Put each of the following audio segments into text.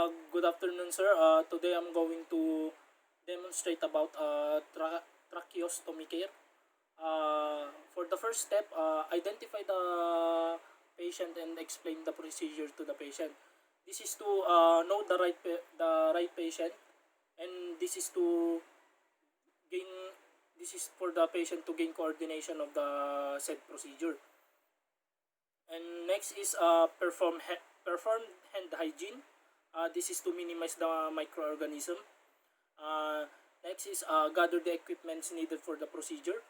Good afternoon, sir. Today I'm going to demonstrate about tracheostomy care. For the first step, identify the patient and explain the procedure to the patient. This is to know the right patient, and gain this is for the patient to gain coordination of the said procedure. And next is perform hand hygiene. This is to minimize the microorganism. Next is gather the equipments needed for the procedure,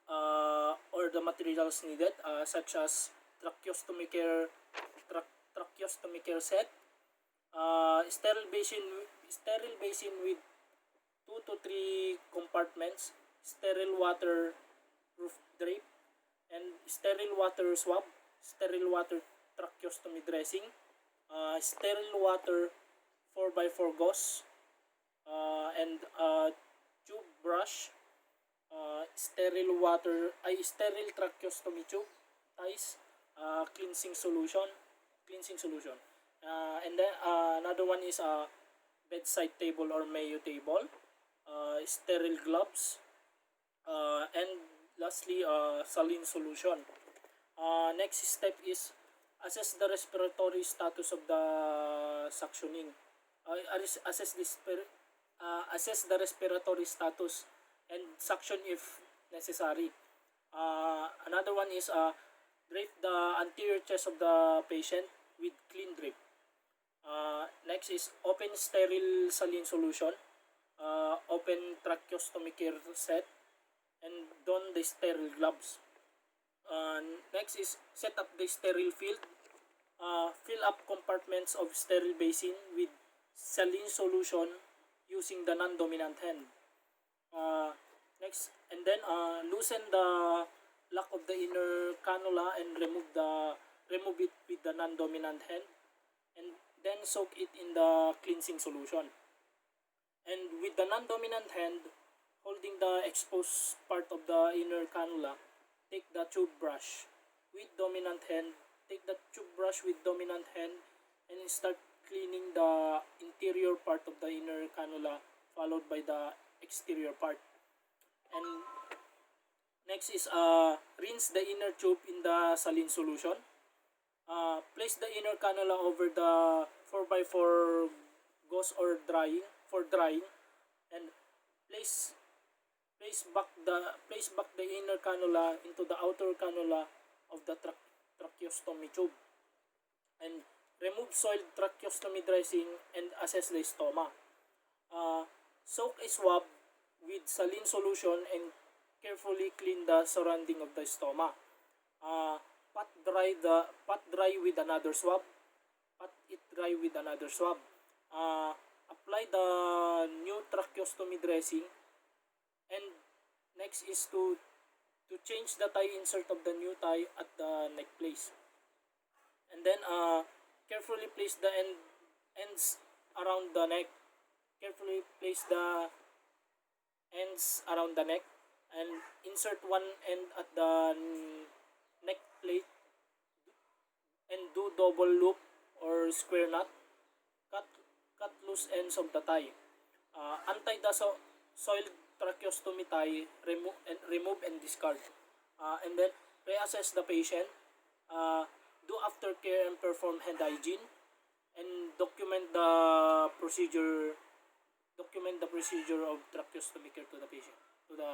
or the materials needed, such as tracheostomy care, tracheostomy care set, sterile basin with 2 to 3 compartments, sterile water proof drape, and sterile water swab, sterile water tracheostomy dressing, sterile water 4x4 gauze, and tube brush, sterile tracheostomy tube ties, cleansing solution. And then another one is bedside table or Mayo table, sterile gloves, and lastly saline solution. Next step is assess the respiratory status of the suctioning. Assess the respiratory status and suction if necessary. Another one is drape the anterior chest of the patient with clean drape. Next is open sterile saline solution, open tracheostomy care set, and don the sterile gloves. Next is set up the sterile field. Fill up compartments of sterile basin with saline solution using the non-dominant hand. Next, and then loosen the lock of the inner cannula and remove it with the non-dominant hand, and then soak it in the cleansing solution. And with the non-dominant hand holding the exposed part of the inner cannula, take the tube brush with dominant hand. Take the tube brush with dominant hand and start cleaning the interior part of the inner cannula, followed by the exterior part. And next is rinse the inner tube in the saline solution. Place the inner cannula over the 4x4 gauze or drying and place back the inner cannula into the outer cannula of the tracheostomy tube, and remove soiled tracheostomy dressing and assess the stoma. Soak a swab with saline solution and carefully clean the surrounding of the stoma. Pat dry with another swab. Apply the new tracheostomy dressing, and next is to change the tie insert of the new tie at the neck place. And then carefully place the ends around the neck. And insert one end at the neck plate and do double loop or square knot. Cut loose ends of the tie. Untie the soiled tracheostomy tie, remove and discard. And then reassess the patient. Do aftercare and perform hand hygiene, and document the procedure of tracheostomy care to the patient, to the